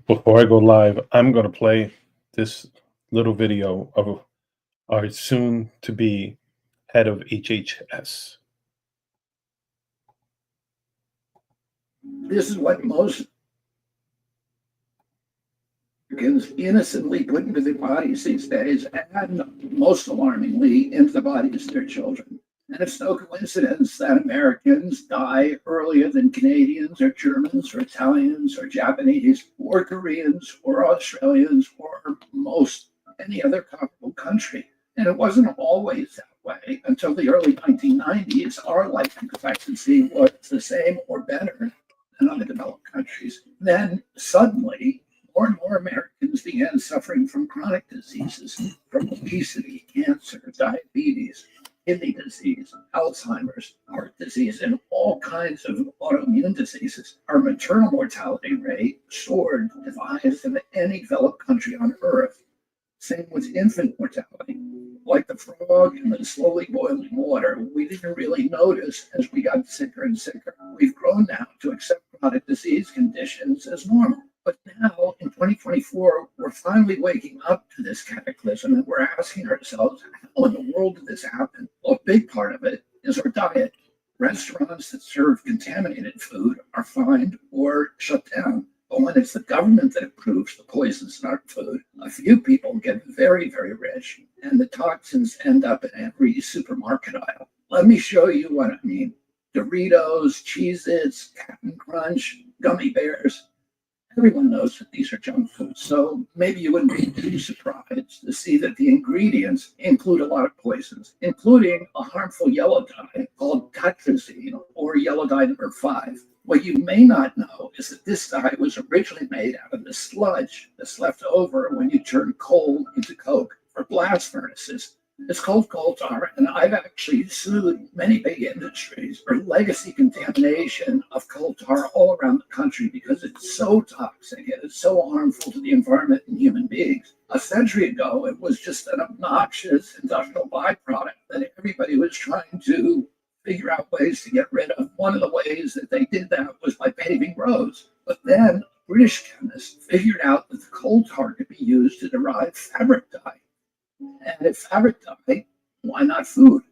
Before I go live, I'm going to play this little video of our soon to be head of HHS. This is what most Americans innocently put into their bodies these days, and most alarmingly, into the bodies of their children. And it's no coincidence that Americans die earlier than Canadians or Germans or Italians or Japanese or Koreans or Australians or most any other comparable country. And it wasn't always that way until the early 1990s. Our life expectancy was the same or better than other developed countries. Then suddenly, more and more Americans began suffering from chronic diseases, from obesity, cancer, diabetes, kidney disease, Alzheimer's, heart disease, and all kinds of autoimmune diseases. Our maternal mortality rate soared to the highest of any developed country on earth. Same with infant mortality. Like the frog in the slowly boiling water, we didn't really notice as we got sicker and sicker. We've grown now to accept chronic disease conditions as normal. But now, in 2024, we're finally waking up to this cataclysm and we're asking ourselves, how in the world did this happen? Well, a big part of it is our diet. Restaurants that serve contaminated food are fined or shut down. But when it's the government that approves the poisons in our food, a few people get very, very rich, and the toxins end up in every supermarket aisle. Let me show you what I mean. Doritos, Cheez-Its, Captain Crunch, gummy bears. Everyone knows that these are junk foods, so maybe you wouldn't be too surprised to see that the ingredients include a lot of poisons, including a harmful yellow dye called tartrazine, or yellow dye number 5. What you may not know is that this dye was originally made out of the sludge that's left over when you turn coal into coke for blast furnaces. It's called coal tar, and I've actually sued many big industries for legacy contamination of coal tar all around the country because it's so toxic and it's so harmful to the environment and human beings. A century ago, it was just an obnoxious industrial byproduct that everybody was trying to figure out ways to get rid of. One of the ways that they did that was by paving roads. But then British chemists figured out that the coal tar could be used to derive fabric dye. And if fabric dye, why not food?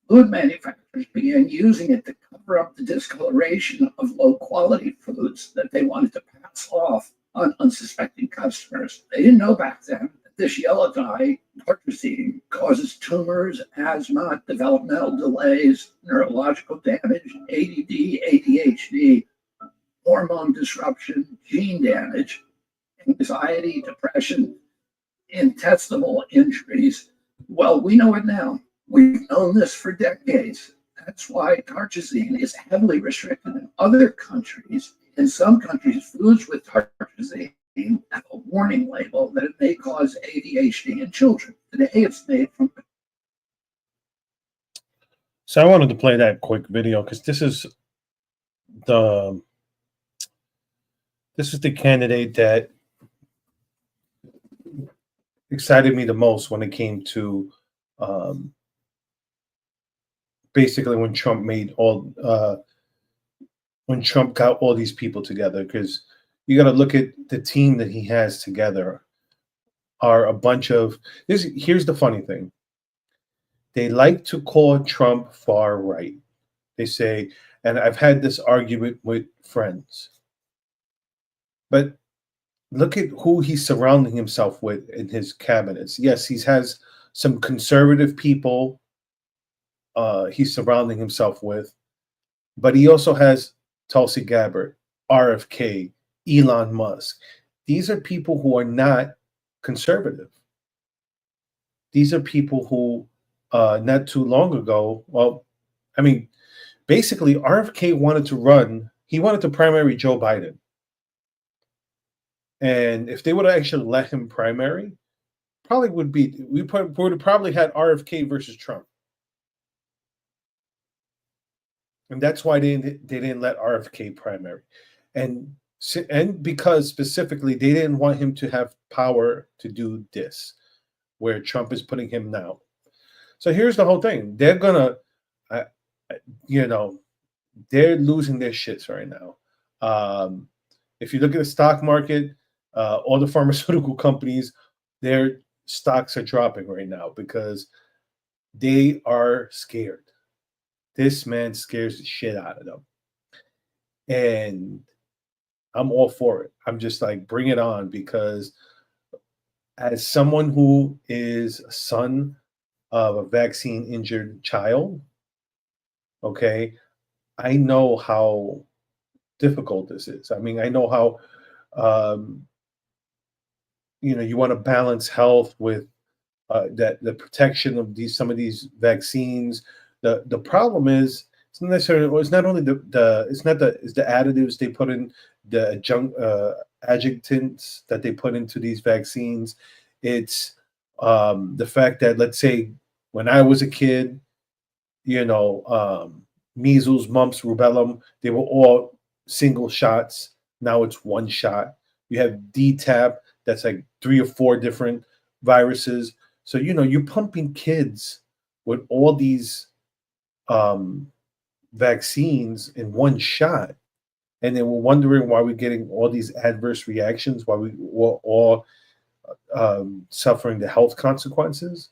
Food manufacturers began using it to cover up the discoloration of low quality foods that they wanted to pass off on unsuspecting customers. They didn't know back then that this yellow dye, tartrazine, causes tumors, asthma, developmental delays, neurological damage, ADD, ADHD, hormone disruption, gene damage, anxiety, depression, intestinal injuries. Well, we know it now. We've known this for decades. That's why tartrazine is heavily restricted in other countries. In some countries, foods with tartrazine have a warning label that it may cause ADHD in children. Today, it's made from. So I wanted to play that quick video because the this is the candidate that excited me the most when it came to basically when Trump when Trump got all these people together, because you got to look at the team that he has together are a bunch of this. Here's the funny thing. They like to call Trump far right. They say, and I've had this argument with friends, but look at who he's surrounding himself with in his cabinets. Yes, he has some conservative people he's surrounding himself with, but he also has Tulsi Gabbard, RFK, Elon Musk. These are people who are not conservative. These are people who not too long ago, well, I mean, basically RFK wanted to primary Joe Biden. And if they would have actually let him primary, we would have probably had RFK versus Trump. And that's why they didn't let RFK primary. And because specifically they didn't want him to have power to do this, where Trump is putting him now. So here's the whole thing. They're gonna, they're losing their shits right now. If you look at the stock market, all the pharmaceutical companies, their stocks are dropping right now because they are scared. This man scares the shit out of them. And I'm all for it. I'm just like, bring it on, because as someone who is a son of a vaccine injured child, okay, I know how difficult this is. I mean, I know how, um, you want to balance health with that the protection of some of these vaccines. The problem is it's not necessarily, well, it's not only it's the additives they put in, the adjuvants that they put into these vaccines. It's the fact that, let's say, when I was a kid, measles, mumps, rubella, they were all single shots. Now it's one shot. You have DTaP, that's like 3 or 4 different viruses. So, you're pumping kids with all these vaccines in one shot. And then we're wondering why we're getting all these adverse reactions, why we're all suffering the health consequences.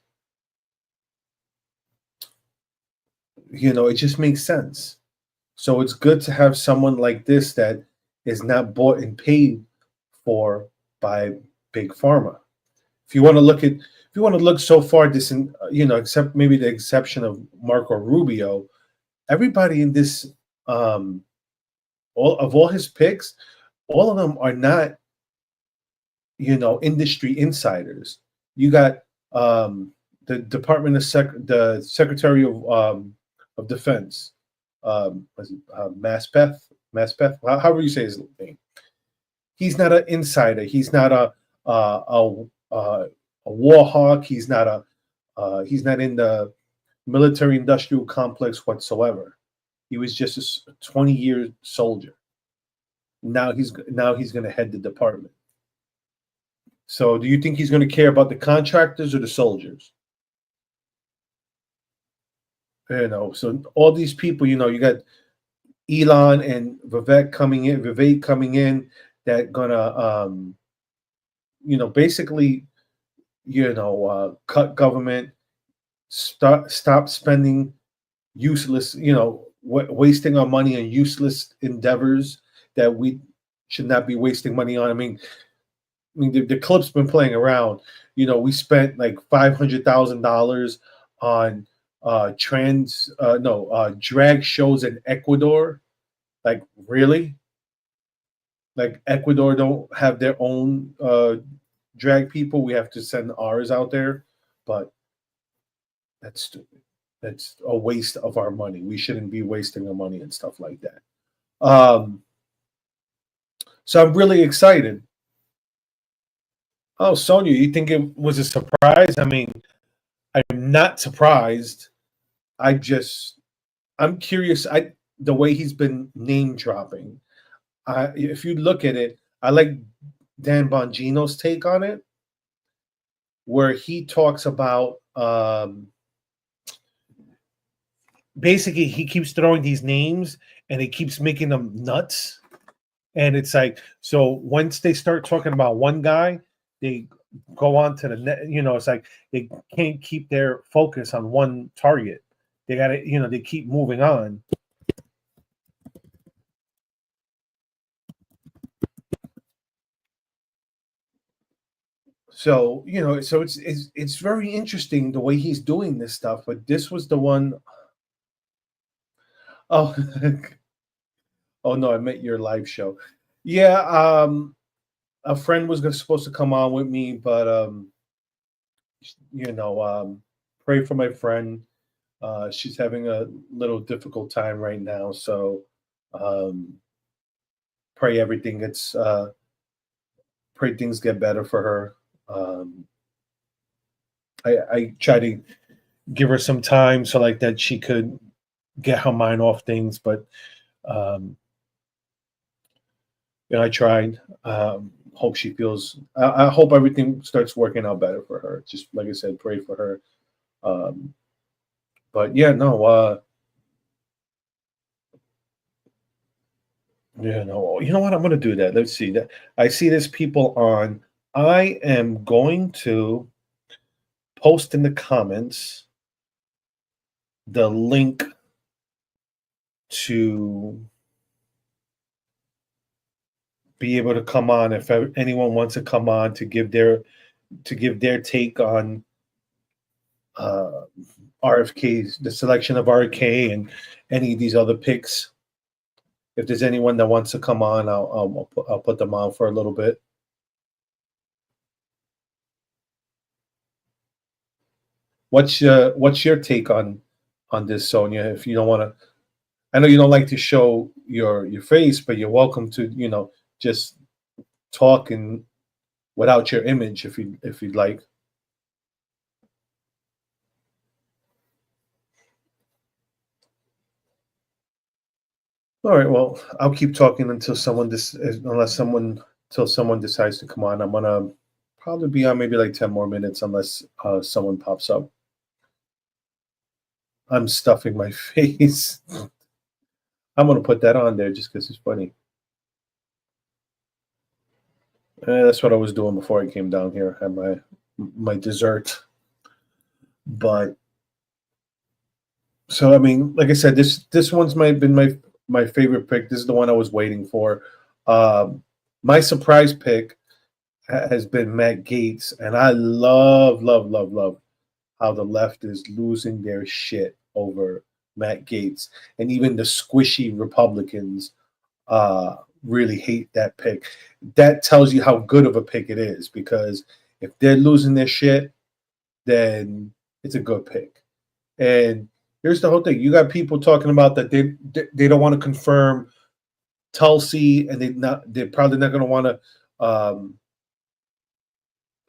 It just makes sense. So it's good to have someone like this that is not bought and paid for by big pharma. If you want to look so far, except maybe the exception of Marco Rubio, everybody in this, all his picks, all of them are not, industry insiders. You got the Department of the Secretary of Defense, was it Maspeth, however you say his name. He's not an insider. He's not a war hawk. He's not in the military industrial complex whatsoever. He was just a 20-year soldier. Now he's going to head the department. So do you think he's going to care about the contractors or the soldiers? So all these people, you got Elon and Vivek coming in, that gonna basically cut government, stop spending useless, wasting our money on useless endeavors that we should not be wasting money on. I mean, the clip's been playing around. We spent like $500,000 on drag shows in Ecuador. Like, really? Like, Ecuador don't have their own drag people. We have to send ours out there. But that's stupid. That's a waste of our money. We shouldn't be wasting our money and stuff like that. So I'm really excited. Oh, Sonia, you think it was a surprise? I mean, I'm not surprised. I'm curious. The way he's been name dropping. If you look at it, I like Dan Bongino's take on it, where he talks about basically he keeps throwing these names and he keeps making them nuts. And it's like, so once they start talking about one guy, they go on to the net. It's like they can't keep their focus on one target. They got to, they keep moving on. So, so it's very interesting the way he's doing this stuff. But this was the one. Oh, oh no, I meant your live show. Yeah, a friend was supposed to come on with me, but pray for my friend. She's having a little difficult time right now, so pray pray things get better for her. I try to give her some time so like that she could get her mind off things, but I tried. Hope she feels. I hope everything starts working out better for her. Just like I said, pray for her. But yeah, no. Yeah, no, you know what? I'm gonna do that. Let's see that. I see there's people on. I am going to post in the comments the link to be able to come on if anyone wants to come on to give their take on uh, RFK's the selection of RFK and any of these other picks. If there's anyone that wants to come on, I'll put them on for a little bit. What's your take on this, Sonia? If you don't want to, I know you don't like to show your face, but you're welcome to just talk and without your image if you'd like. All right, well, I'll keep talking until someone decides to come on. I'm gonna probably be on maybe like 10 more minutes unless someone pops up. I'm stuffing my face. I'm gonna put that on there just because it's funny. That's what I was doing before I came down here. I had my dessert, but so I mean, like I said, this one's been my favorite pick. This is the one I was waiting for. My surprise pick has been Matt Gaetz, and I love how the left is losing their shit over Matt Gaetz, and even the squishy Republicans really hate that pick. That tells you how good of a pick it is, because if they're losing their shit, then it's a good pick. And here's the whole thing: you got people talking about that they don't want to confirm Tulsi, and they're probably not going to want to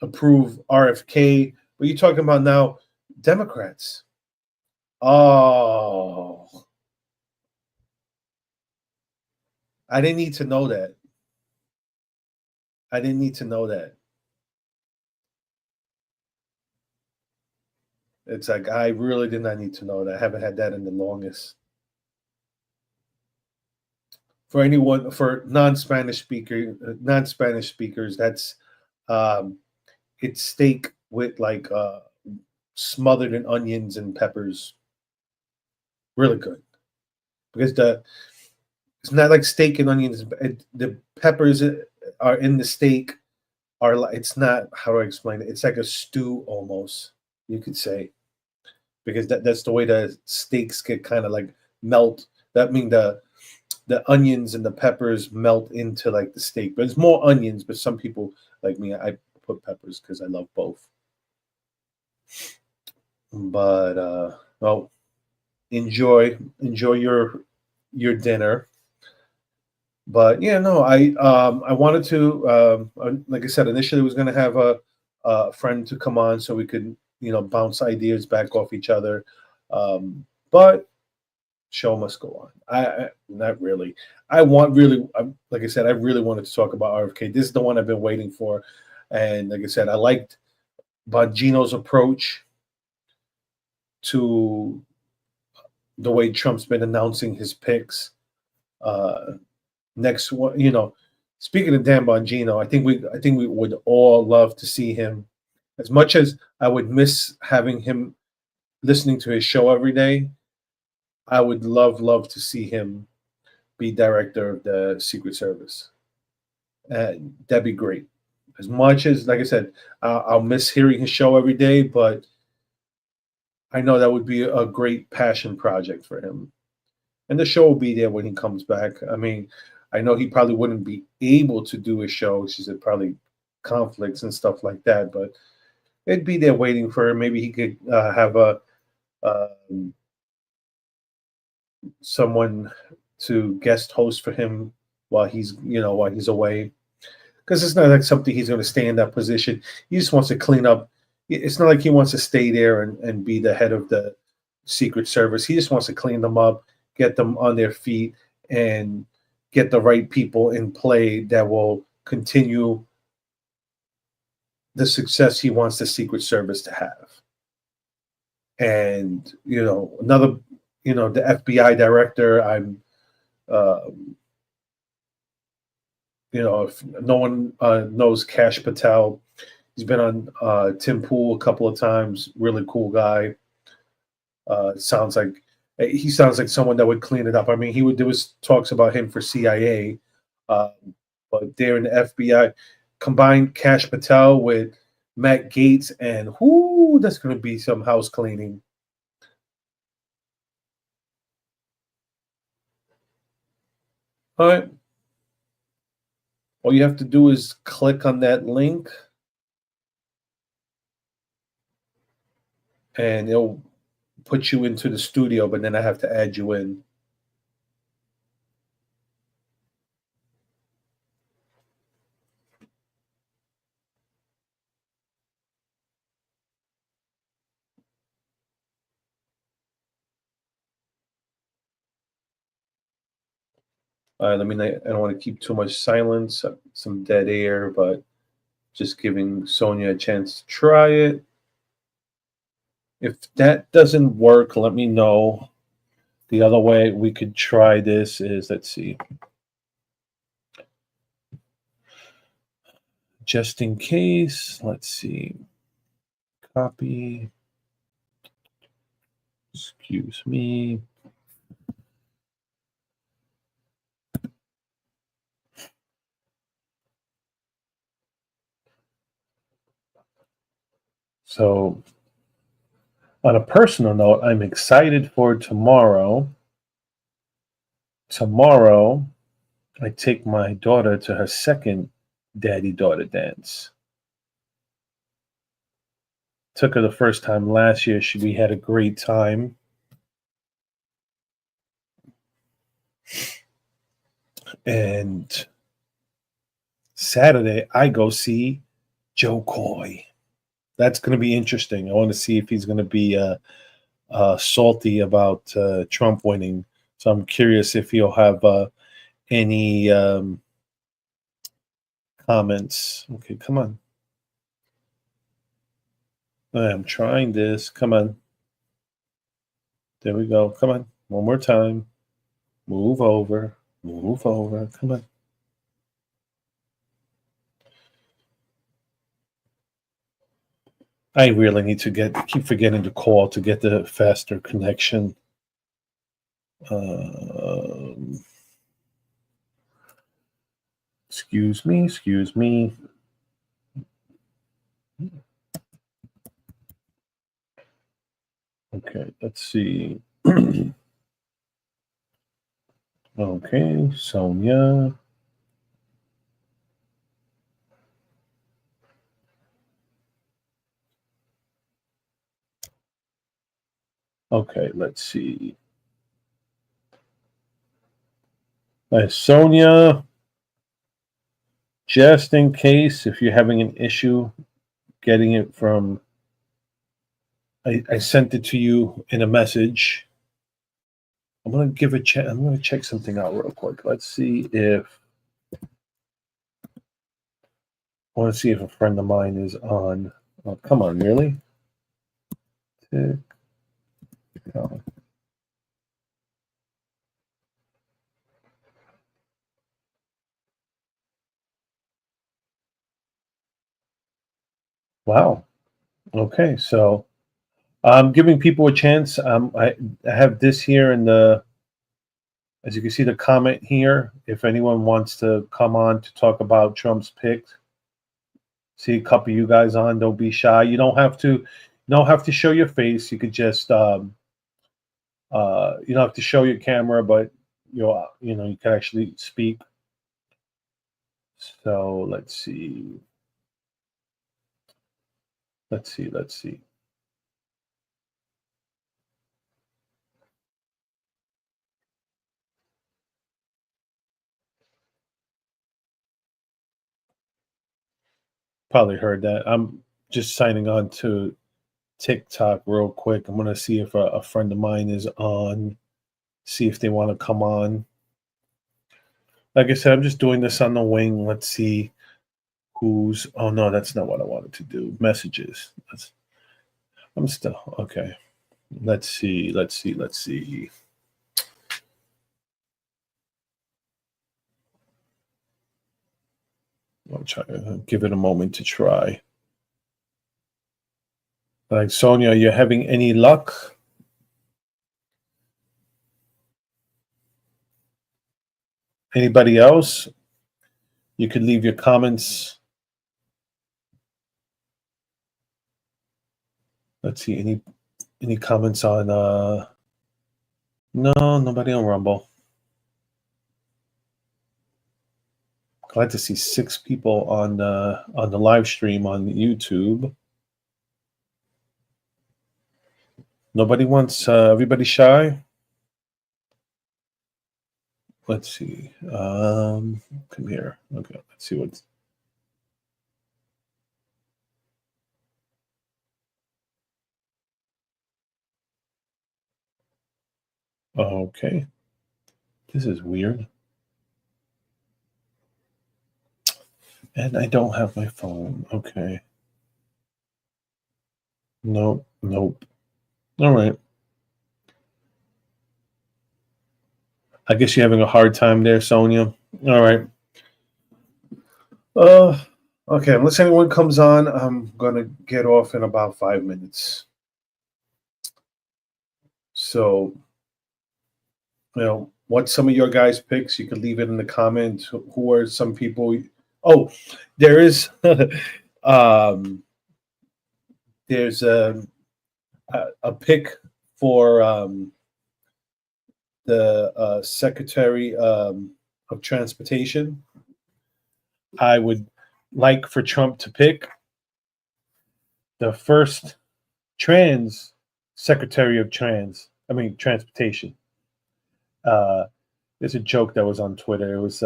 approve RFK. But you're talking about now Democrats. Oh, I didn't need to know that. I didn't need to know that. It's like I really did not need to know that. I haven't had that in the longest. For anyone, for non-Spanish speakers, that's um, it's steak with like smothered in onions and peppers. Really good, because the it's not like steak and onions. The peppers are in the steak are like, it's not, how do I explain it? It's like a stew almost, you could say, because that's the way the steaks get kind of like melt. That mean the onions and the peppers melt into like the steak, but it's more onions. But some people like me, I put peppers because I love both. But well, enjoy your dinner. But yeah, no, I wanted to like I said, initially was going to have a friend to come on so we could bounce ideas back off each other, but show must go on. I not really. I want really, like I said, I really wanted to talk about RFK. This is the one I've been waiting for, and like I said, I liked Bongino's approach to the way Trump's been announcing his picks. Uh, Next one, speaking of Dan Bongino, I think we would all love to see him. As much as I would miss having him listening to his show every day, I would love to see him be director of the Secret Service. That'd be great. As much as, like I said, I'll miss hearing his show every day, but I know that would be a great passion project for him. And the show will be there when he comes back. I mean, I know he probably wouldn't be able to do a show. She said probably conflicts and stuff like that, but it'd be there waiting for him. Maybe he could have a someone to guest host for him while he's away, because it's not like something he's going to stay in that position. He just wants to clean up. It's not like he wants to stay there and be the head of the Secret Service. He just wants to clean them up, get them on their feet, and get the right people in play that will continue the success he wants the Secret Service to have. And another, the FBI director, I'm if no one knows Cash Patel, he's been on Tim Pool a couple of times. Really cool guy. Sounds like he sounds like someone that would clean it up. I mean, there was talks about him for CIA, uh, but they're in the FBI. Combine Cash Patel with Matt Gaetz, and whoo, that's going to be some house cleaning. All right. All you have to do is click on that link, and it'll put you into the studio, but then I have to add you in. All right, I don't want to keep too much silence, some dead air, but just giving Sonia a chance to try it. If that doesn't work, let me know. The other way we could try this is, let's see. Just in case, let's see. Copy. Excuse me. So, on a personal note, I'm excited for tomorrow. Tomorrow, I take my daughter to her second daddy-daughter dance. Took her the first time last year. We had a great time. And Saturday, I go see Joe Coy. That's going to be interesting. I want to see if he's going to be salty about Trump winning. So I'm curious if he'll have any comments. Okay, come on. I'm trying this. Come on. There we go. Come on. One more time. Move over. Move over. Come on. I really need to keep forgetting to call to get the faster connection. Excuse me. Okay, let's see. Okay, Sonia. Okay, let's see. Sonia, just in case if you're having an issue getting it from, I sent it to you in a message. I'm going to give a check. I'm going to check something out real quick. Let's see if, I want to see if a friend of mine is on. Oh, come on, really? Oh. Wow. Okay, so I'm giving people a chance. I have this here in the, as you can see, the comment here. If anyone wants to come on to talk about Trump's pick, see a couple of you guys on. Don't be shy. You don't have to show your face. You could just you don't have to show your camera, but you can actually speak. So let's see. Let's see. Probably heard that. I'm just signing on to TikTok real quick. I'm gonna see if a friend of mine is on. See if they want to come on. Like I said, I'm just doing this on the wing. Let's see who's. Oh no, that's not what I wanted to do. Messages. I'm still okay. Let's see. I'll try to give it a moment to try. Like, Sonia, are you having any luck? Anybody else? You could leave your comments. Let's see, any comments on no, nobody on Rumble. Glad to see 6 people on the live stream on YouTube. Nobody wants everybody shy. Let's see. Come here. Okay, let's see what's. Okay. This is weird. And I don't have my phone. Okay. Nope. All right. I guess you're having a hard time there, Sonia. All right. Okay. Unless anyone comes on, I'm gonna get off in about 5 minutes. So, what's some of your guys' picks? You could leave it in the comments. Who are some people? Oh, there is. There's a pick for the Secretary of Transportation. I would like for Trump to pick the first trans Secretary of Transportation. There's a joke that was on Twitter. It was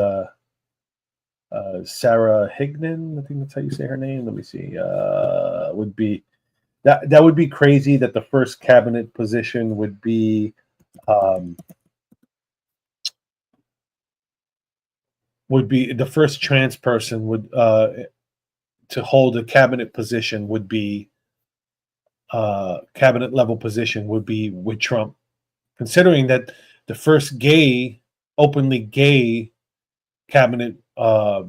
Sarah Hignan. I think that's how you say her name. Let me see. Would be that would be crazy that the first cabinet position would be the first trans person would to hold a cabinet position would be cabinet level position would be with Trump, considering that the first openly gay cabinet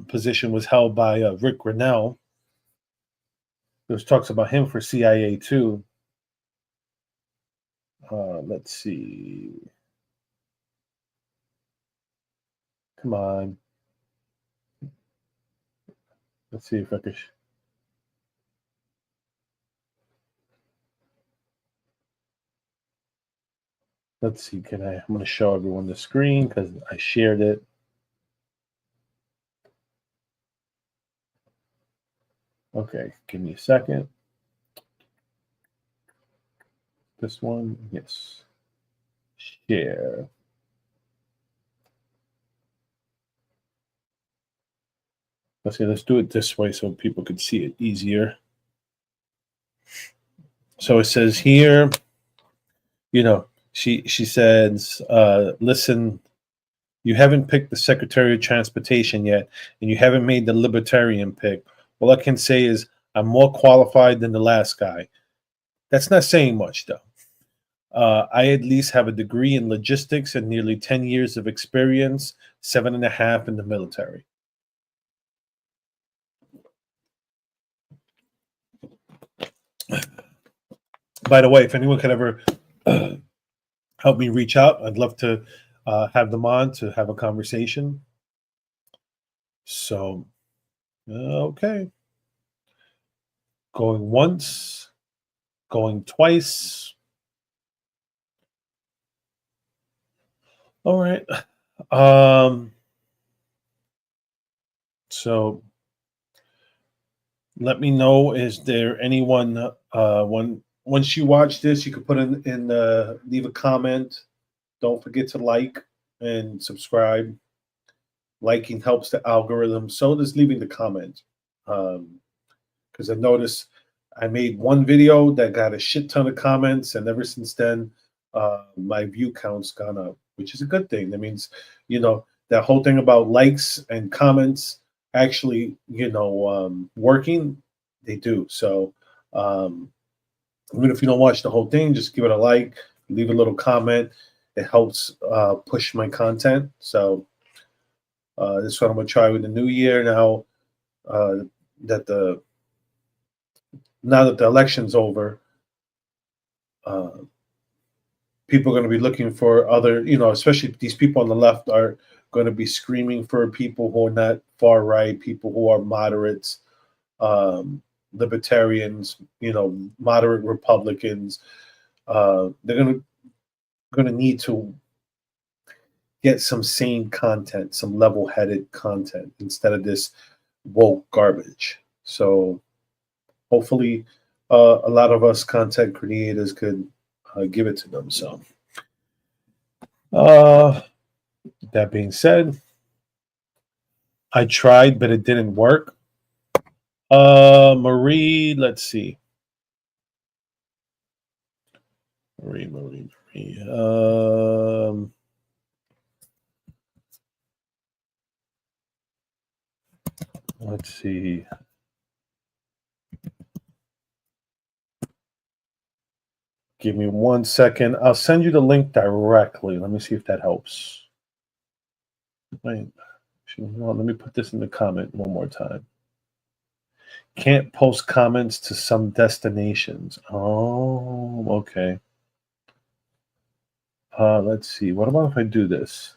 position was held by Rick Grinnell. There's talks about him for CIA too. Let's see. Come on. Let's see if I can. Let's see. I'm going to show everyone the screen because I shared it. Okay, give me a second. This one, yes. Share. Let's do it this way so people could see it easier. So it says here, she says, listen, you haven't picked the Secretary of Transportation yet, and you haven't made the Libertarian pick. All I can say is I'm more qualified than the last guy. That's not saying much, though. I at least have a degree in logistics and nearly 10 years of experience, 7.5 in the military. By the way, if anyone could ever help me reach out, I'd love to have them on to have a conversation. So, okay. Going once, going twice. All right. So let me know, is there anyone once you watch this, you could put in leave a comment. Don't forget to like and subscribe. Liking helps the algorithm. So does leaving the comment. Because I noticed I made one video that got a shit ton of comments, and ever since then, my view count's gone up, which is a good thing. That means, that whole thing about likes and comments actually, working, they do. So even if you don't watch the whole thing, just give it a like, leave a little comment. It helps push my content. So this is what I'm going to try with the new year. Now, that the now that the election's over, uh, people are going to be looking for other, especially these people on the left are going to be screaming for people who are not far right, people who are moderates, libertarians, moderate Republicans. They're going to need to get some sane content, some level-headed content instead of this woke garbage. So hopefully, a lot of us content creators could give it to them. So, that being said, I tried, but it didn't work. Marie, let's see. Marie. Let's see. Give me 1 second. I'll send you the link directly. Let me see if that helps. Wait. Let me put this in the comment one more time. Can't post comments to some destinations. Oh, okay. Let's see. What about if I do this?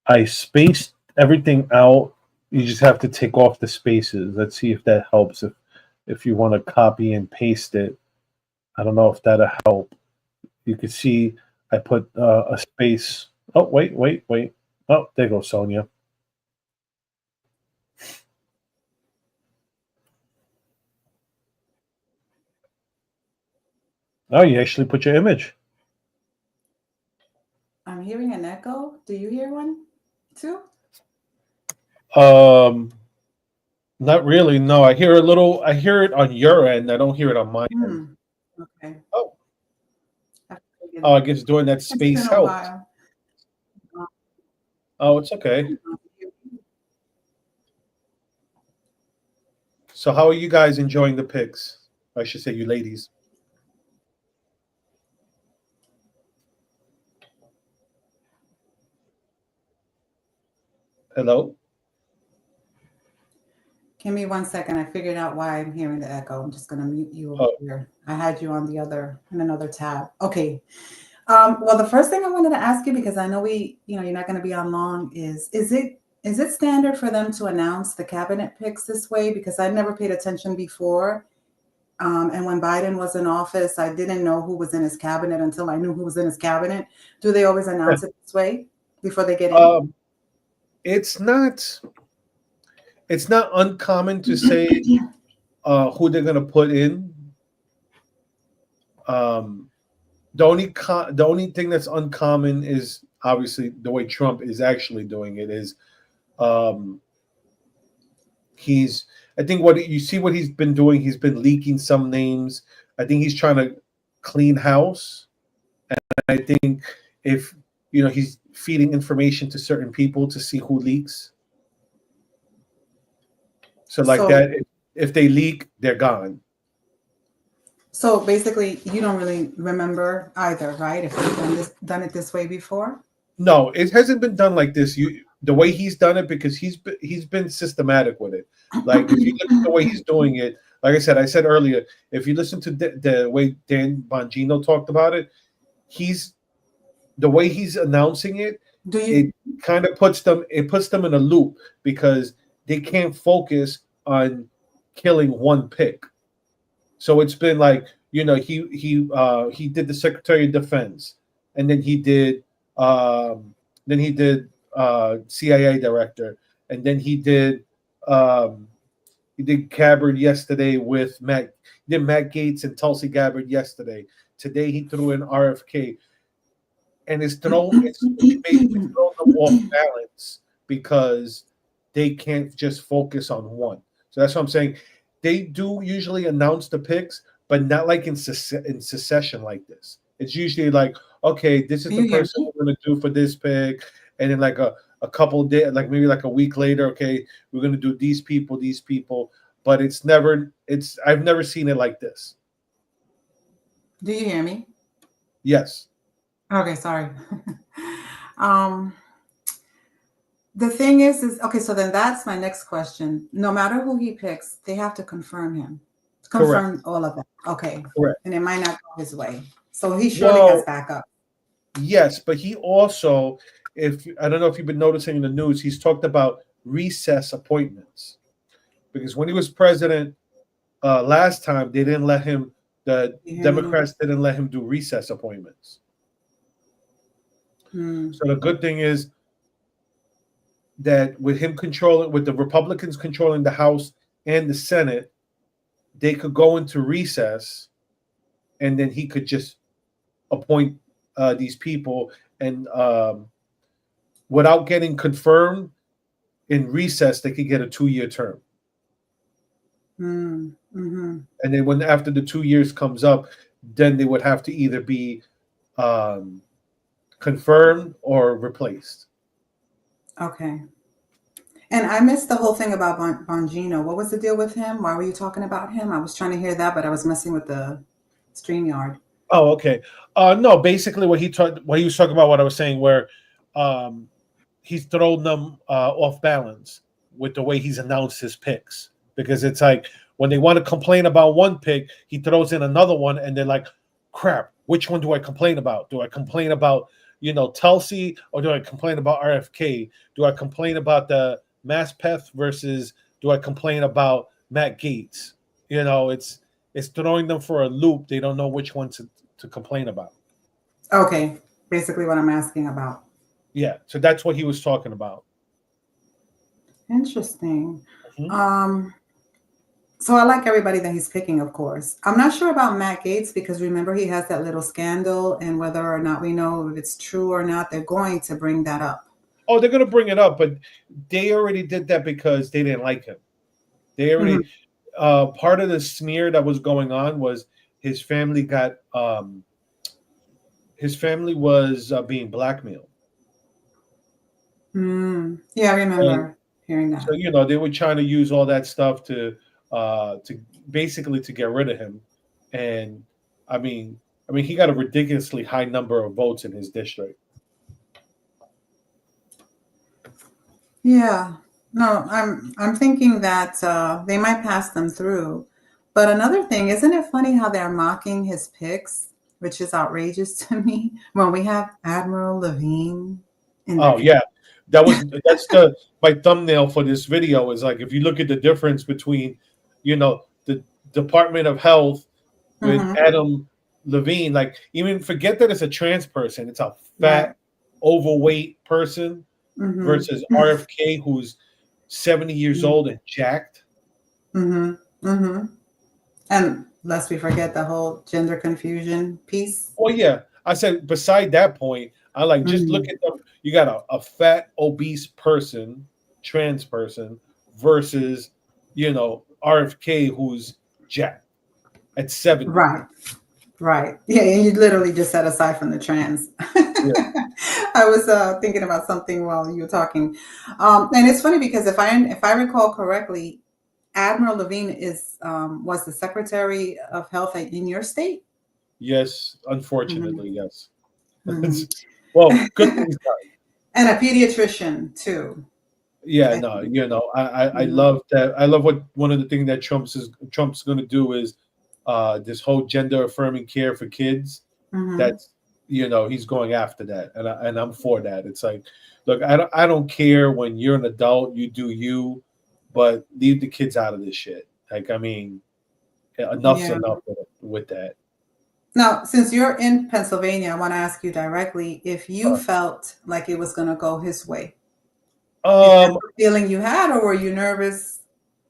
I spaced everything out. You just have to take off the spaces. Let's see if that helps. If you want to copy and paste it, I don't know if that'll help. You can see I put a space. Oh, wait. Oh, there goes Sonia. Oh, you actually put your image. I'm hearing an echo. Do you hear one too? Not really. No, I hear it on your end. I don't hear it on my end. Okay. Oh, I guess doing that space it's been helped. A while. Oh, it's okay. So how are you guys enjoying the picks? I should say you ladies. Hello? Give me 1 second. I figured out why I'm hearing the echo. I'm just going to mute you over here. I had you on in another tab. Okay. Well, the first thing I wanted to ask you, because I know you're not going to be on long, is it standard for them to announce the cabinet picks this way? Because I never paid attention before. And when Biden was in office, I didn't know who was in his cabinet until I knew who was in his cabinet. Do they always announce it this way before they get in? It's not uncommon to say who they're going to put in. The only thing that's uncommon is obviously the way Trump is actually doing it is I think what he's been doing, he's been leaking some names. I think he's trying to clean house. And I think if he's feeding information to certain people to see who leaks. So that, if they leak, they're gone. So basically, you don't really remember either, right? If they've done it this way before? No, it hasn't been done like this. The way he's done it, because he's been systematic with it. Like if you look at the way he's doing it, like I said earlier, if you listen to the way Dan Bongino talked about it, the way he's announcing it, it kind of puts them in a loop because they can't focus on killing one pick. So it's been like, he did the Secretary of Defense, and then he did CIA director, and then he did Gabbard yesterday with Matt. He did Matt Gaetz and Tulsi Gabbard yesterday. Today he threw in RFK, and it's thrown them off balance because they can't just focus on one. So that's what I'm saying. They do usually announce the picks, but not like in succession like this. It's usually like, okay, this is the person we're going to do for this pick, and then like a couple of days, like maybe like a week later, okay, we're going to do these people, but I've never seen it like this. Do you hear me? Yes. Okay, sorry. The thing is okay, so then that's my next question. No matter who he picks, they have to confirm him. Correct. Confirm all of that. Okay. Correct. And it might not go his way. So he surely has Well, backup. yes, but he also, if I don't know if you've been noticing in the news, he's talked about recess appointments because when he was president last time, they didn't let him. The Democrats didn't let him do recess appointments. So the good thing is that with the Republicans controlling the House and the Senate, they could go into recess, and then he could just appoint these people, and without getting confirmed in recess, they could get a 2-year term. Mm-hmm. And then when after the 2 years comes up, then they would have to either be confirmed or replaced. Okay. And I missed the whole thing about Bongino. What was the deal with him? Why were you talking about him? I was trying to hear that, but I was messing with the StreamYard. Oh, okay. No, basically what he was talking about, what I was saying, where he's thrown them off balance with the way he's announced his picks. Because it's like when they want to complain about one pick, he throws in another one, and they're like, crap, which one do I complain about? Do I complain about, Tulsi, or do I complain about RFK? Do I complain about the Maspeth versus do I complain about Matt Gaetz? It's throwing them for a loop. They don't know which one to complain about. Okay. Basically what I'm asking about. Yeah. So that's what he was talking about. Interesting. Mm-hmm. So I like everybody that he's picking, of course. I'm not sure about Matt Gaetz because remember he has that little scandal, and whether or not we know if it's true or not, they're going to bring that up. Oh, they're going to bring it up, but they already did that because they didn't like him. They already part of the smear that was going on was his family was being blackmailed. Yeah, I remember hearing that. So they were trying to use all that stuff to basically to get rid of him, and I mean he got a ridiculously high number of votes in his district. Yeah, no, I'm thinking that they might pass them through. But another thing, isn't it funny how they're mocking his picks, which is outrageous to me, when we have Admiral Levine in Oh yeah, that's my thumbnail for this video is like if you look at the difference between the Department of Health with Adam Levine, like even forget that it's a trans person, it's a fat, overweight person versus RFK who's 70 years old and jacked. And lest we forget the whole gender confusion piece. Well, yeah, I said beside that point, I like just look at them. You got a fat, obese person, trans person, versus RFK who's jacked at 70. Right. Yeah, and you literally just said aside from the trans. Yeah. I was thinking about something while you were talking, and it's funny because if I recall correctly, Admiral Levine was the Secretary of Health in your state. Yes, unfortunately, yes. Well, good things done. And a pediatrician too. Yeah, no, I love that. I love what one of the things that Trump's going to do is this whole gender affirming care for kids. That's he's going after that, and I'm for that. It's like, look, I don't care when you're an adult, you do you, but leave the kids out of this shit. Like, I mean, enough's enough with that. Now, since you're in Pennsylvania, I want to ask you directly if you felt like it was going to go his way. Is that the feeling you had, or were you nervous?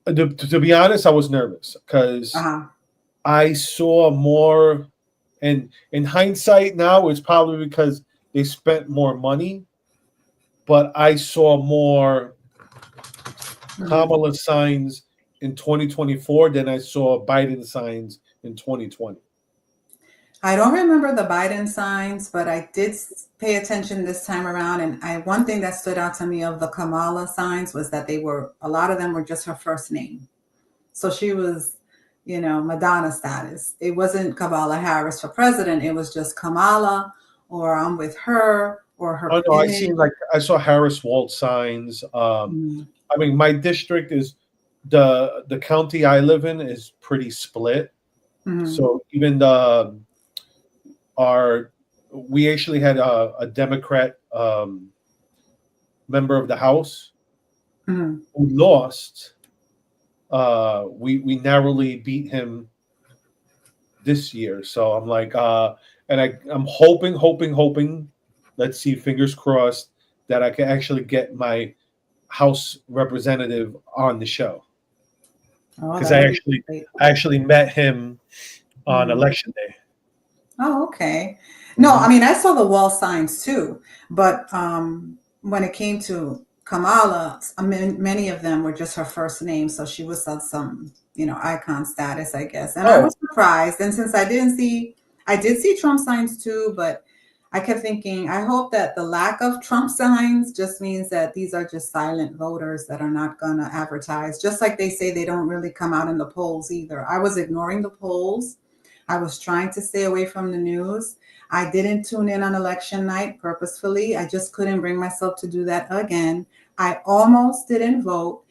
To be honest, I was nervous because I saw more, and in hindsight now, it's probably because they spent more money, but I saw more Kamala signs in 2024 than I saw Biden signs in 2020. I don't remember the Biden signs, but I did pay attention this time around. And one thing that stood out to me of the Kamala signs was that a lot of them were just her first name. So she was, Madonna status. It wasn't Kamala Harris for president. It was just Kamala, or I'm with her, or her Oh no, image? I saw Harris Walt signs. Mhm. I mean, my district is the county I live in is pretty split. Mhm. So even our we actually had a Democrat member of the House Mhm. who lost. We narrowly beat him this year. So I'm like, and I'm hoping. Let's see, fingers crossed that I can actually get my House representative on the show Oh, because that would be great. I actually met him on Mhm. election day. Oh, okay. No, Hmm. I mean I saw the wall signs too, but when it came to Kamala, I mean, many of them were just her first name, so she was on some, icon status, I guess. And I Oh, was surprised. And since I did see Trump signs too, but I kept thinking, I hope that the lack of Trump signs just means that these are just silent voters that are not going to advertise, just like they say they don't really come out in the polls either. I was ignoring the polls. I was trying to stay away from the news. I didn't tune in on election night purposefully. I just couldn't bring myself to do that again. I almost didn't vote.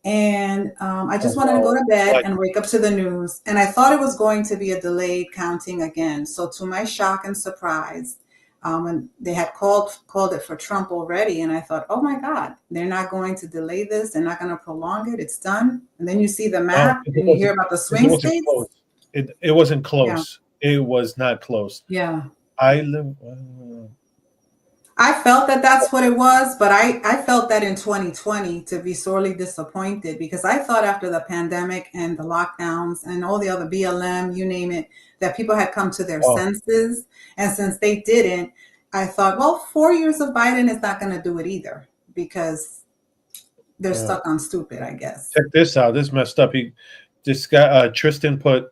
And I oh just wanted to go no! to bed Like, and wake up to the news. And I thought it was going to be a delayed counting again. So to my shock and surprise, when they had called it for Trump already, and I thought, oh my God, they're not going to delay this. They're not going to prolong it. It's done. And then you see the no, map and you hear about the it swing wasn't states. close. It wasn't Yeah. close. It was not close. Yeah. I live. I felt that that's what it was, but I felt that in 2020 to be sorely disappointed because I thought after the pandemic and the lockdowns and all the other BLM, you name it, that people had come to their Oh, senses. And since they didn't, I thought, well, 4 years of Biden is not going to do it either because they're uh, stuck on stupid, I guess. check this out. This messed up. This guy Tristan put.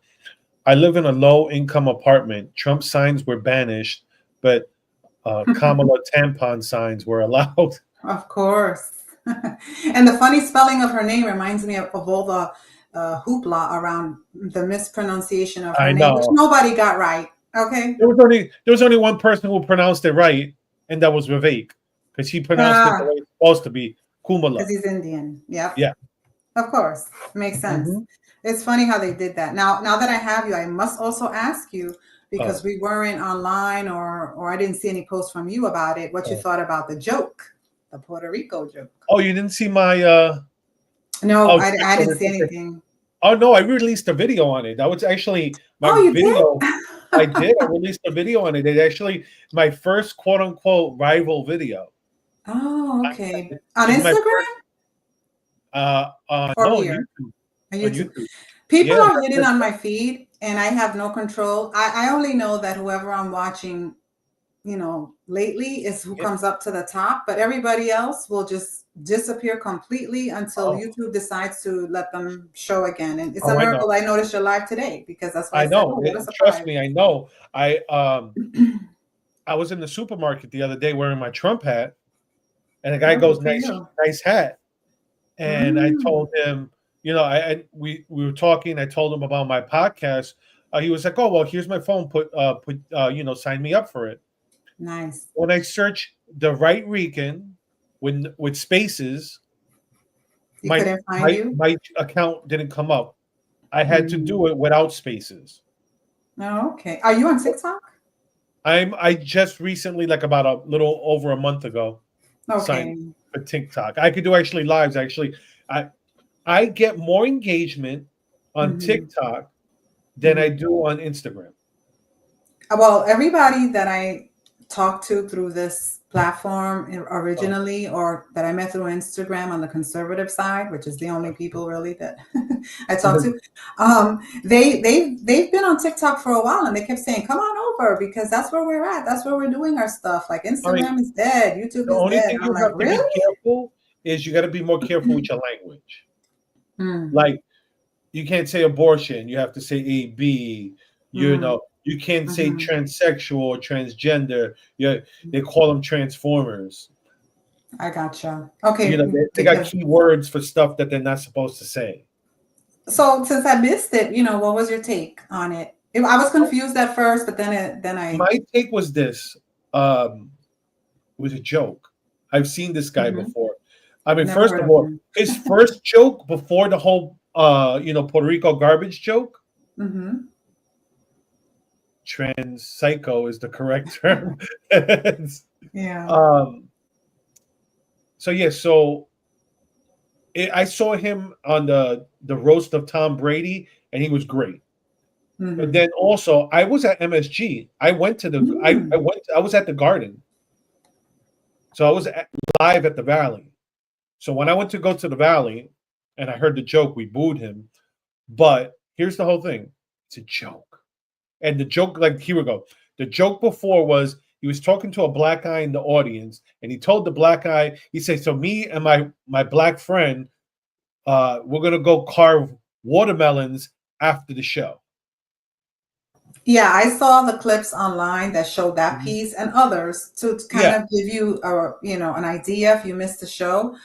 I live in a low income apartment. Trump signs were banished, but Kamala tampon signs were allowed. Of course. And the funny spelling of her name reminds me of all the hoopla around the mispronunciation of her I name, which know. nobody got right. Okay. There was only one person who pronounced it right, and that was Vivek, because he pronounced it the Ah, way it's supposed to be, Kumala. because he's Indian. Yep. Yeah. Of course. Makes sense. Hmm. It's funny how they did that. Now that I have you, I must also ask you, because Oh, we weren't online or I didn't see any posts from you about it, what you oh, thought about the joke, the Puerto Rico joke. oh! You didn't see my No, oh I didn't see anything. oh no! I released a video on it. That was actually my Oh, you video. I did? did. I released a video on it. It's actually my first quote unquote rival video. Oh, okay. On It's my first. Instagram or No, on here YouTube. on On YouTube? YouTube. People Yeah, are hidden on my feed, and I have no control. I only know that whoever I'm watching, lately is who yeah. comes up to the top, but everybody else will just disappear completely until Oh, YouTube decides to let them show again. And it's a oh, I know. miracle I noticed you're live today because that's why I I said, know. oh, what a Trust surprise. me, I know. I was in the supermarket the other day wearing my Trump hat, and the guy Oh, good goes, for "Nice, you. nice hat." And I Mm, told him, we were talking. I told him about my podcast. He was like, "Oh well, here's my phone. Sign me up for it." nice. When I search the right Rican with spaces, You my couldn't find my you? my account didn't come up. I had to Mm. do it without spaces. Oh, okay. Are you on TikTok? I just recently, like about a little over a month ago, signed Okay. for TikTok. I could do actually lives. Actually, I I get more engagement on Hmm. TikTok than I Hmm. do on Instagram. Well, everybody that I talked to through this platform Oh, originally, or that I met through Instagram on the conservative side, which is the only people really that I talk to, they've been on TikTok for a while, and they kept saying, "Come on over," because that's where we're at. That's where we're doing our stuff. Like I mean, Instagram is dead, YouTube the is only dead, thing and I'm you like, have to be really? careful is you got to be more careful with your language. Mm, Like you can't say abortion. You have to say A B. mm, You can't say mhm. transsexual or transgender. Yeah, they call them transformers. I gotcha. Okay, They got because key words for stuff that they're not supposed to say. so since I missed it, what was your take on it? I was confused at first, but then I My take was this. Um, It was a joke. I've seen this guy before. I mean, Never first heard of of all, him. his first joke before the whole Puerto Rico garbage joke, trans psycho is the correct term. Yeah. So yeah, so I saw him on the roast of Tom Brady, and he was great. But then also, I was at MSG. I went to the I was at the Garden, so I was live at the Valley. So when I went to go to the Valley, and I heard the joke, we booed him. But here's the whole thing: it's a joke, and the joke, like, here we go. The joke before was he was talking to a black guy in the audience, and he told the black guy, he said, "So me and my black friend, we're gonna go carve watermelons after the show." Yeah, I saw the clips online that showed that piece and others to kind Yeah. of give you an idea if you missed the show.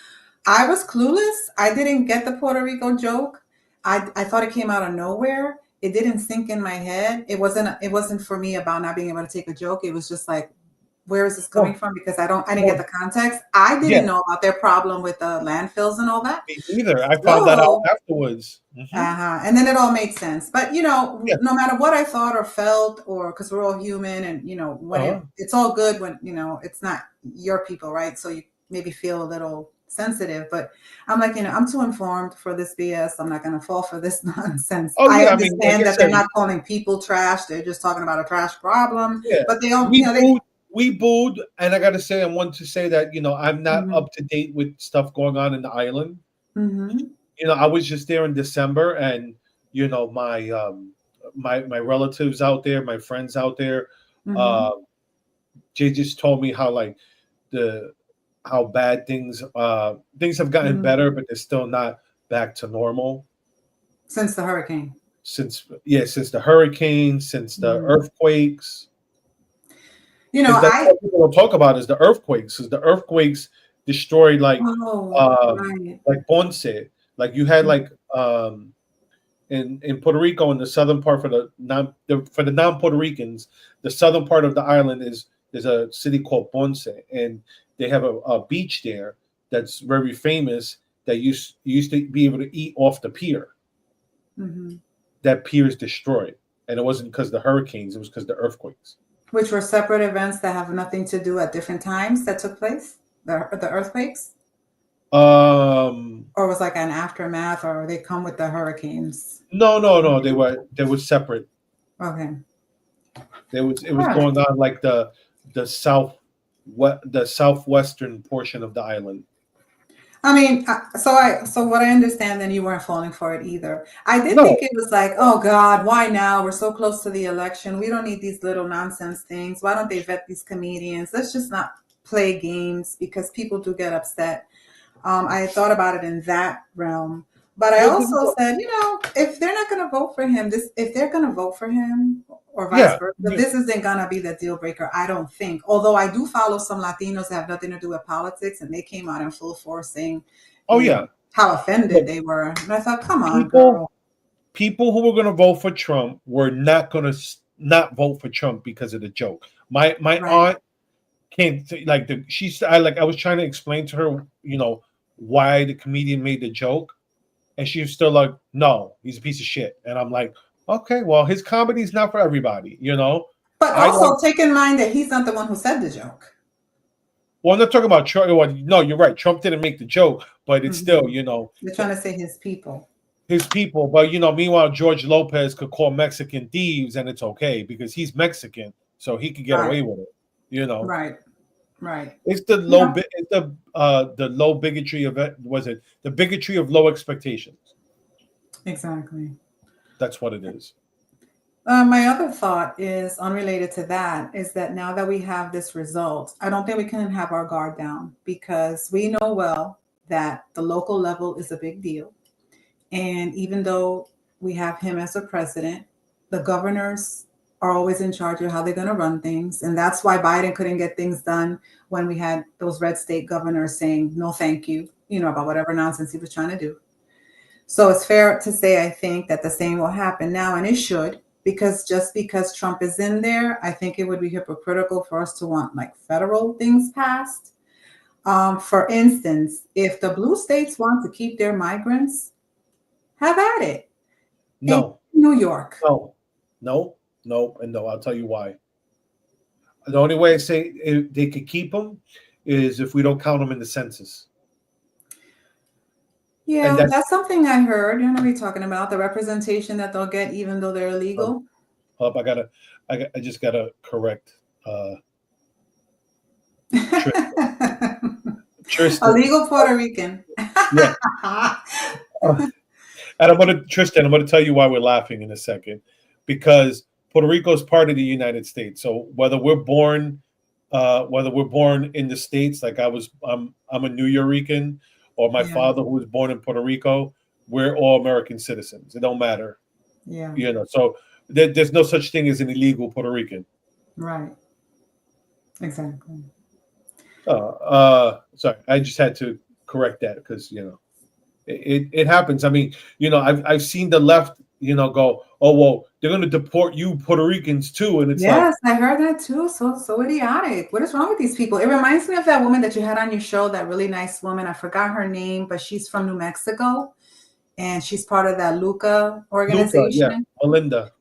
I was clueless. I didn't get the Puerto Rico joke. I thought it came out of nowhere. It didn't sink in my head. It wasn't for me about not being able to take a joke. It was just like, where is this coming from? Because I didn't get the context. I didn't know about their problem with the landfills and all that. Me neither. I found that out afterwards. And then it all makes sense. But no matter what I thought or felt, or because we're all human, and when it's all good when it's not your people, right? So you maybe feel a little sensitive, but I'm like, I'm too informed for this BS. I'm not going to fall for this nonsense. I understand that they're not calling people trash. They're just talking about a trash problem. Yeah. But they all, we booed, and I got to say, I want to say that I'm not up to date with stuff going on in the island. I was just there in December, and my my relatives out there, my friends out there, they just told me how how bad things have gotten better, but they're still not back to normal since the hurricane. Since the hurricane, since the earthquakes. What people will talk about is the earthquakes, because the earthquakes destroyed like Ponce. Like you had in Puerto Rico, in the southern part for the non-Puerto Ricans, the southern part of the island there's a city called Ponce, and they have a beach there that's very famous that used to be able to eat off the pier. That pier is destroyed, and it wasn't because of the hurricanes; it was because of the earthquakes. Which were separate events that have nothing to do at different times that took place. The earthquakes. Or was like an aftermath, or they come with the hurricanes? No. They were separate. Okay. It was going on like the southwestern portion of the island. I mean, so what I understand, then you weren't falling for it either. I did think it was like, oh God, why now? We're so close to the election. We don't need these little nonsense things. Why don't they vet these comedians? Let's just not play games, because people do get upset. I thought about it in that realm, but I also said, if they're not going to vote for him, if they're going to vote for him or vice versa, this isn't going to be the deal breaker, I don't think. Although I do follow some Latinos that have nothing to do with politics, and they came out in full force saying, how offended they were. And I thought, come on, girl. People who were going to vote for Trump were not going to not vote for Trump because of the joke. My aunt came to, I was trying to explain to her, why the comedian made the joke, and she was still like, no, he's a piece of shit. And I'm like, okay, well, his comedy is not for everybody, But also take in mind that he's not the one who said the joke. Well, I'm not talking about Trump. No, you're right. Trump didn't make the joke, but it's still, They're trying to say his people. But meanwhile, George Lopez could call Mexican thieves, and it's okay because he's Mexican, so he could get away with it. Right. It's the low. It's the low bigotry of it. Was it the bigotry of low expectations? Exactly. That's what it is. My other thought is unrelated to that, is that now that we have this result, I don't think we can have our guard down, because we know well that the local level is a big deal. And even though we have him as a president, the governors are always in charge of how they're going to run things. And that's why Biden couldn't get things done when we had those red state governors saying, no, thank you, about whatever nonsense he was trying to do. So it's fair to say, I think, that the same will happen now, and it should, because Trump is in there, I think it would be hypocritical for us to want like federal things passed. For instance, if the blue states want to keep their migrants, have at it. No. In New York. No. I'll tell you why. The only way I say they could keep them is if we don't count them in the census. Yeah, that's something I heard. You know, we're talking about the representation that they'll get even though they're illegal. I just gotta correct Tristan. Illegal Puerto Rican. Yeah. And I'm gonna tell you why we're laughing in a second, because Puerto Rico is part of the United States. So whether we're born in the States, like I'm a New Yorican, or my father who was born in Puerto Rico, we're all American citizens. It don't matter. Yeah. You know, so there's no such thing as an illegal Puerto Rican. Right. Exactly. Sorry, I just had to correct that because it happens. I mean, I've seen the left, go, oh well, they're going to deport you Puerto Ricans too, and it's yes, I heard that too. So idiotic. What is wrong with these people? It reminds me of that woman that you had on your show, that really nice woman. I forgot her name, but she's from New Mexico, and she's part of that Luca organization. Melinda.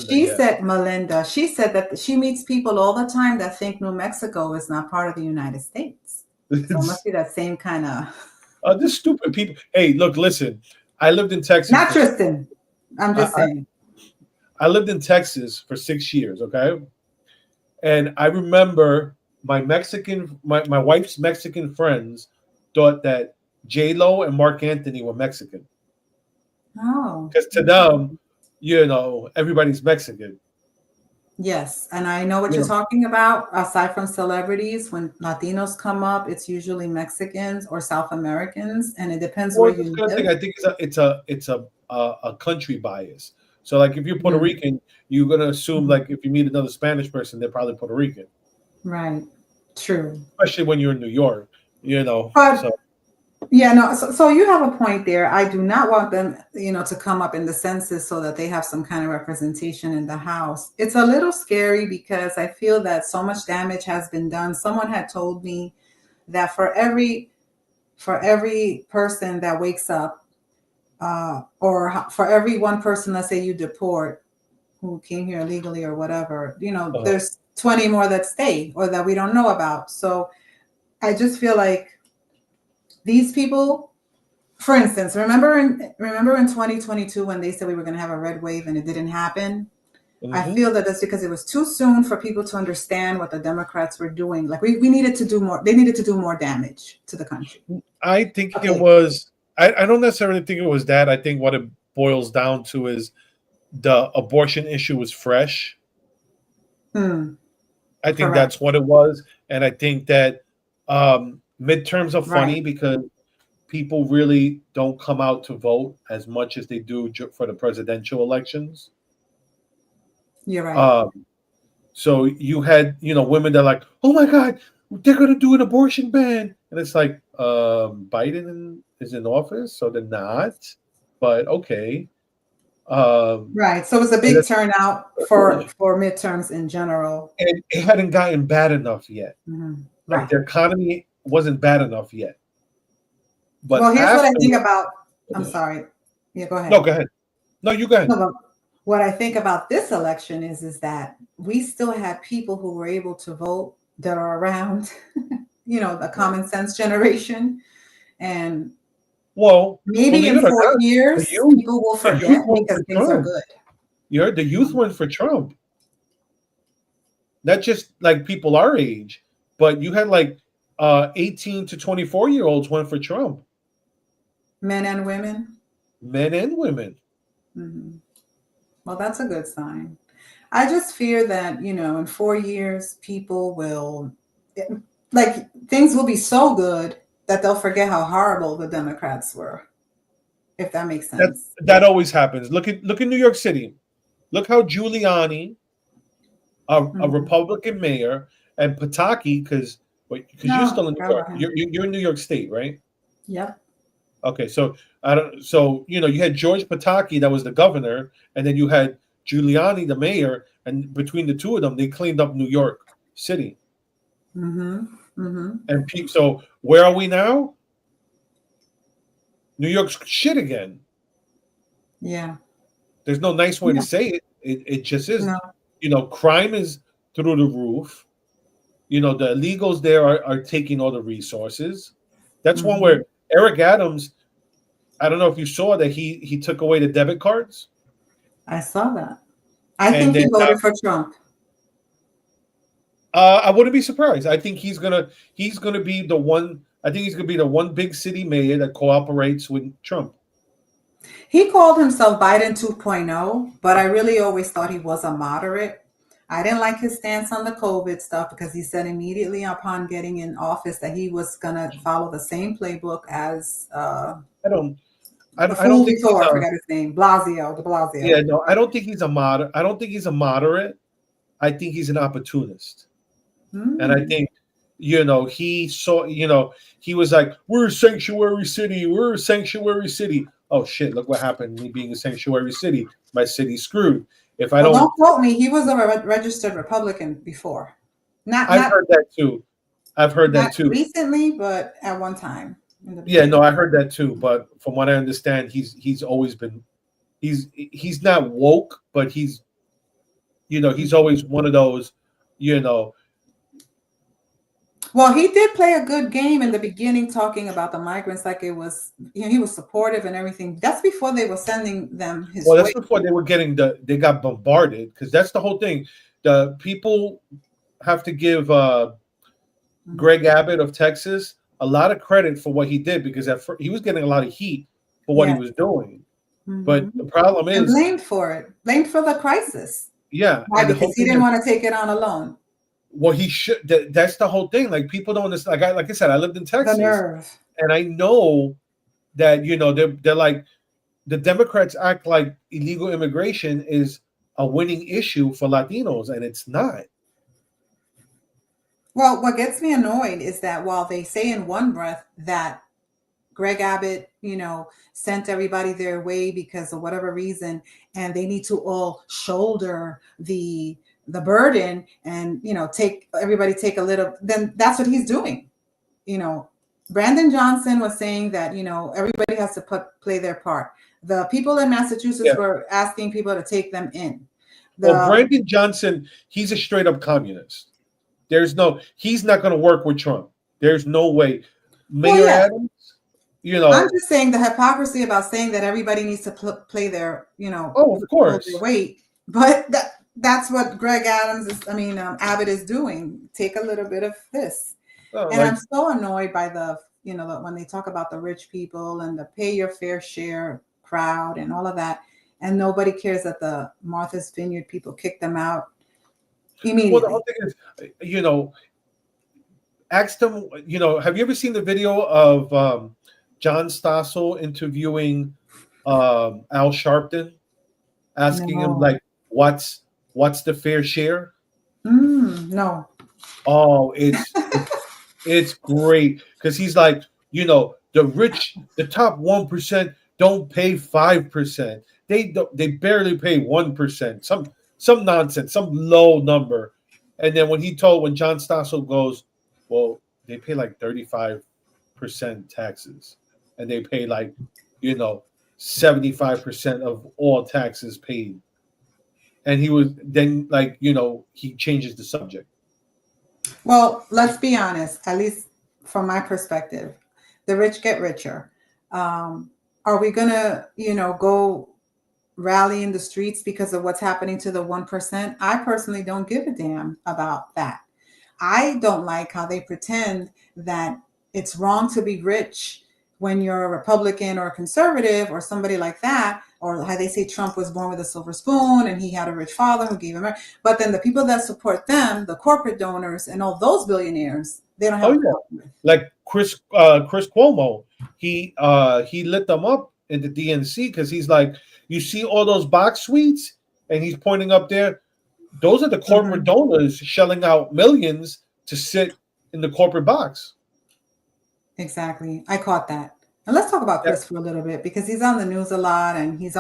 She said that she meets people all the time that think New Mexico is not part of the United States. So it must be that same kind of. This stupid people. Hey, look, listen. I lived in Texas. Not Tristan. I'm just saying. I lived in Texas for 6 years. Okay, and I remember my wife's Mexican friends thought that J-Lo and Mark Anthony were Mexican. Oh, because to them, everybody's Mexican. Yes, and I know what you're talking about. Aside from celebrities, when Latinos come up, it's usually Mexicans or South Americans, and it depends where you live. I think it's a country bias. So, like, if you're Puerto Rican, you're gonna assume like if you meet another Spanish person, they're probably Puerto Rican. Right. True. Especially when you're in New York, But, yeah, no. So you have a point there. I do not want them, to come up in the census so that they have some kind of representation in the House. It's a little scary because I feel that so much damage has been done. Someone had told me that for every person that wakes up, or for every one person, let's say you deport, who came here illegally or whatever, there's 20 more that stay or that we don't know about. So I just feel like these people, for instance, remember in 2022 when they said we were going to have a red wave and it didn't happen? Mm-hmm. I feel that that's because it was too soon for people to understand what the Democrats were doing. Like we needed to do more. They needed to do more damage to the country. I think it was. I don't necessarily think it was that. I think what it boils down to is the abortion issue was fresh. I think that's what it was, and I think that midterms are funny because people really don't come out to vote as much as they do for the presidential elections. You're right. So you had, women that are like, oh my God, they're going to do an abortion ban. And it's like, Biden is in office, so they're not. But okay. Right. So it was a big turnout for midterms in general. And it hadn't gotten bad enough yet. Mm-hmm. Like their economy wasn't bad enough yet. But well, here's what I think about. I'm sorry. Yeah, go ahead. No, go ahead. No, you go ahead. No, what I think about this election is that we still have people who were able to vote that are around, the common sense generation. And maybe in 4 years, people will forget because things are good. You heard the youth went for Trump. Not just like people our age, but you had like 18 to 24-year-olds went for Trump. Men and women? Men and women. Mm-hmm. Well, that's a good sign. I just fear that, in 4 years, people will, things will be so good that they'll forget how horrible the Democrats were, if that makes sense. That always happens. Look at New York City. Look how Giuliani, a Republican mayor, and Pataki, because you're still in New York. You're in New York State, right? Yep. Okay, so you had George Pataki that was the governor, and then you had Giuliani, the mayor, and between the two of them, they cleaned up New York City. Mm-hmm. Mm-hmm. And so where are we now? New York's shit again. Yeah. There's no nice way to Yeah. say it. It just is. No. Crime is through the roof. The illegals there are taking all the resources. That's one where Eric Adams, I don't know if you saw that he took away the debit cards. I saw that. I think he voted for Trump. I wouldn't be surprised. I think he's gonna be the one. I think he's gonna be the one big city mayor that cooperates with Trump. He called himself Biden 2.0, but I really always thought he was a moderate. I didn't like his stance on the COVID stuff because he said immediately upon getting in office that he was gonna follow the same playbook as I don't think before. I forgot his name. Blasio, de Blasio. Yeah, no, I don't think he's a moderate. I don't think he's a moderate. I think he's an opportunist. And I think, he saw, he was like, we're a sanctuary city. We're a sanctuary city. Oh, shit, look what happened. Me being a sanctuary city, my city's screwed. If I don't quote me, he was a registered Republican before. I've heard that too. I've heard that too. Recently, but at one time. Yeah, no, I heard that too. But from what I understand, he's always been, he's not woke, but he's always one of those, Well, he did play a good game in the beginning, talking about the migrants like it was, he was supportive and everything. That's before they were sending them his way. That's before they were they got bombarded, because that's the whole thing. The people have to give Greg Abbott of Texas a lot of credit for what he did, because he was getting a lot of heat for what he was doing. But the problem is, and blamed for the crisis. Yeah. Why? Because he didn't want to take it on alone. Well, he should. That's the whole thing. Like, people don't understand. Like I said, I lived in Texas, the nerve. And I know that they're like, the Democrats act like illegal immigration is a winning issue for Latinos, and it's not. Well, what gets me annoyed is that while they say in one breath that Greg Abbott, sent everybody their way because of whatever reason, and they need to all shoulder the burden and, take a little, then that's what he's doing. Brandon Johnson was saying that, everybody has to play their part. The people in Massachusetts were asking people to take them in. Brandon Johnson, he's a straight up communist. He's not going to work with Trump. There's no way. Mayor Adams, I'm just saying the hypocrisy about saying that everybody needs to play their, of course, their weight. But that's what Abbott is doing. Take a little bit of this. I'm so annoyed by when they talk about the rich people and the pay your fair share crowd and all of that. And nobody cares that the Martha's Vineyard people kick them out immediately. Well, the whole thing is, ask them, have you ever seen the video of John Stossel interviewing Al Sharpton, asking him, like, what's the fair share? No. Oh, it's great, because he's like, the rich, the top 1% don't pay 5%. They barely pay 1%. Some nonsense, some low number. And then when John Stossel goes, well, they pay like 35% taxes, and they pay like 75% of all taxes paid. And he was then like, he changes the subject. Well, let's be honest, at least from my perspective, the rich get richer. Are we going to, go rally in the streets because of what's happening to the 1%? I personally don't give a damn about that. I don't like how they pretend that it's wrong to be rich when you're a Republican or a conservative or somebody like that, or how they say Trump was born with a silver spoon and he had a rich father who gave him. But then the people that support them, the corporate donors and all those billionaires, they don't have. Like Chris Cuomo, he lit them up in the DNC because he's like, you see all those box suites, and he's pointing up there. Those are the corporate donors shelling out millions to sit in the corporate box. Exactly. I caught that. And let's talk about Chris for a little bit because he's on the news a lot and he's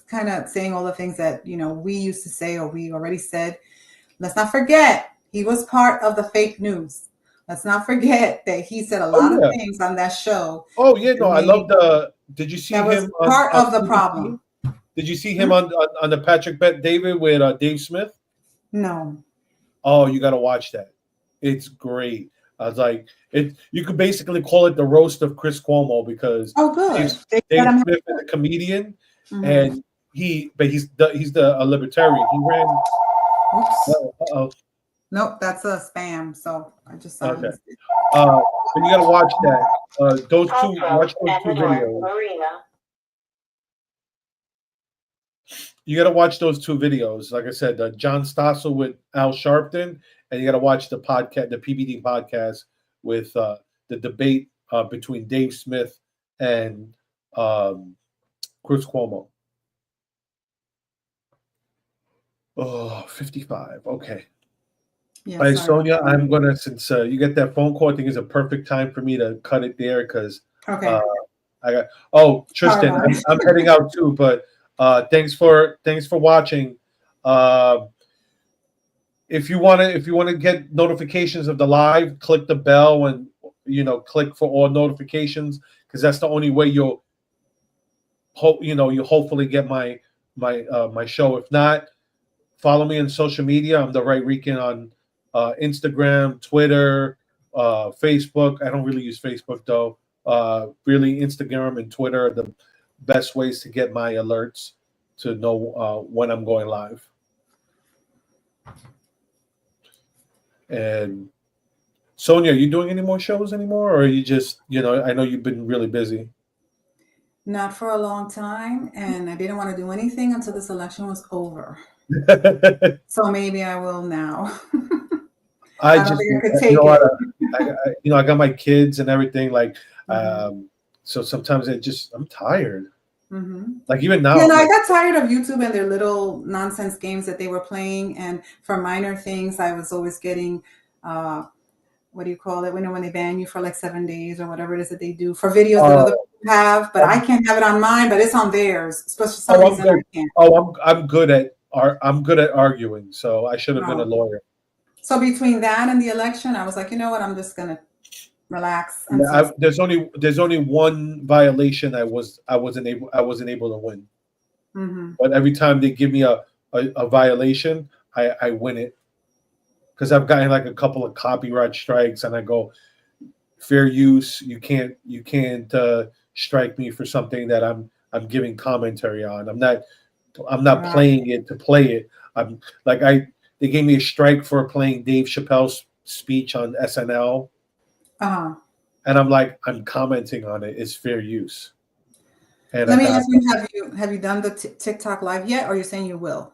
kind of saying all the things that, we used to say or we already said. Let's not forget he was part of the fake news. Let's not forget that he said a lot of things on that show. Oh yeah, no, I love the. Did you see that him? Was part of the problem. Did you see him on the Patrick Bet David with Dave Smith? No. Oh, you got to watch that. It's great. I was like, you could basically call it the roast of Chris Cuomo because good. Dave Smith is a comedian, and he's a libertarian. He ran. Oops. Nope, that's a spam. So I just saw it. But you got to watch that. Watch those two videos. You got to watch those two videos. Like I said, John Stossel with Al Sharpton, and you got to watch the podcast, the PBD podcast with the debate between Dave Smith and Chris Cuomo. Oh, 55. Okay. Yeah, all right, Sonia, I'm going to, since you get that phone call, I think it's a perfect time for me to cut it there because I got, Tristan, I'm heading out too, but thanks for watching. If you want to get notifications of the live, click the bell and click for all notifications because that's the only way you'll hopefully get my show. If not, follow me on social media. I'm the Right Rican on Instagram, Twitter, Facebook. I don't really use Facebook though. Really, Instagram and Twitter are the best ways to get my alerts to know when I'm going live. And Sonia, are you doing any more shows anymore, or are you just, I know you've been really busy. Not for a long time, and I didn't want to do anything until this election was over. So maybe I will now. I don't think I could take it. I got my kids and everything. Like, so sometimes I'm tired. Like even now, I got tired of YouTube and their little nonsense games that they were playing. And for minor things, I was always getting, what do you call it? When they ban you for like 7 days or whatever it is that they do for videos that other people have, but I can't have it on mine, but it's on theirs. Especially some reason I can't. I'm good at arguing, so I should have been a lawyer. So between that and the election, I was like, you know what? I'm just gonna relax. There's only one violation I wasn't able to win. But every time they give me a violation, I win it because I've gotten like a couple of copyright strikes, and I go fair use. You can't strike me for something that I'm giving commentary on. I'm not playing it to play it. They gave me a strike for playing Dave Chappelle's speech on SNL. And I'm like, I'm commenting on it. It's fair use. And let me ask you: Have you done the TikTok live yet, or you're saying you will?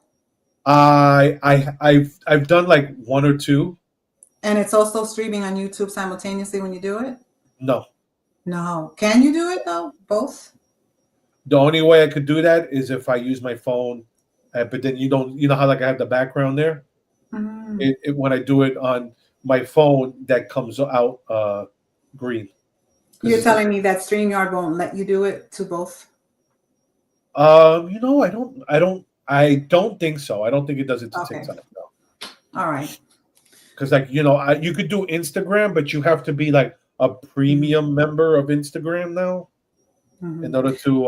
I've done like one or two. And it's also streaming on YouTube simultaneously when you do it. No. Can you do it though? Both. The only way I could do that is if I use my phone, but then you don't. You know how like I have the background there. When I do it on my phone, that comes out green. You're telling me that StreamYard won't let you do it to both? I don't think so. I don't think it does it to TikTok. No. All right. Because you could do Instagram, but you have to be like a premium member of Instagram now in order to.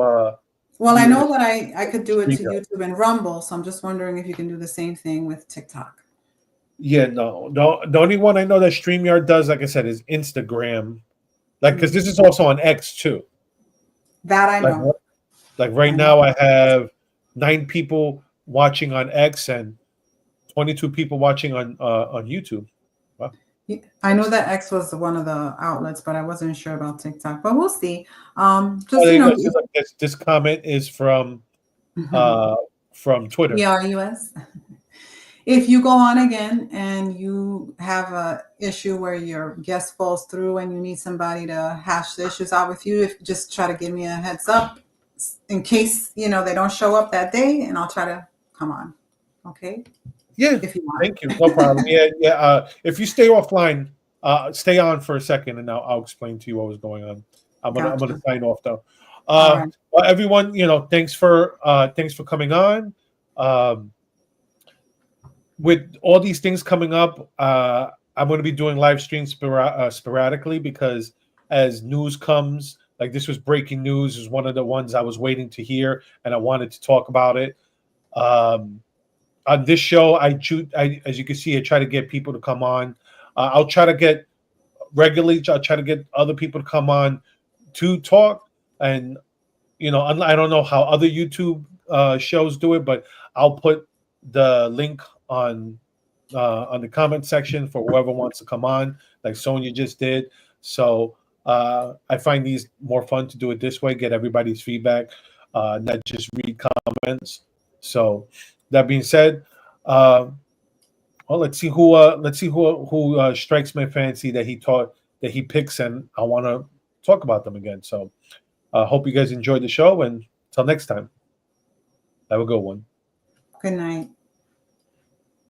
Well, I know that I could do it to YouTube and Rumble, so I'm just wondering if you can do the same thing with TikTok. Yeah, no. The only one I know that StreamYard does, like I said, is Instagram. Like, because this is also on X too. That I know. Like right now, I have 9 people watching on X and 22 people watching on YouTube. Wow. I know that X was one of the outlets, but I wasn't sure about TikTok. But we'll see. This comment is from Twitter. PRUS. If you go on again and you have a issue where your guest falls through and you need somebody to hash the issues out with you, just try to give me a heads up in case they don't show up that day, and I'll try to come on. Okay. Yeah. If you want. Thank you. No problem. Yeah. If you stay offline, stay on for a second, and I'll explain to you what was going on. I'm gonna sign off though. All right. Well, everyone, thanks for coming on. With all these things coming up, I'm going to be doing live streams sporadically, because as news comes, like this was breaking news, is one of the ones I was waiting to hear, and I wanted to talk about it. On this show, as you can see, I try to get people to come on. I'll try to get regularly. I'll try to get other people to come on to talk, and I don't know how other YouTube shows do it, but I'll put the link on the comment section for whoever wants to come on, like Sonia just did. So I find these more fun to do it this way, get everybody's feedback, not just read comments. So that being said, well, let's see who strikes my fancy that he picks, and I want to talk about them again. So hope you guys enjoyed the show, and until next time, have a good one. Good night.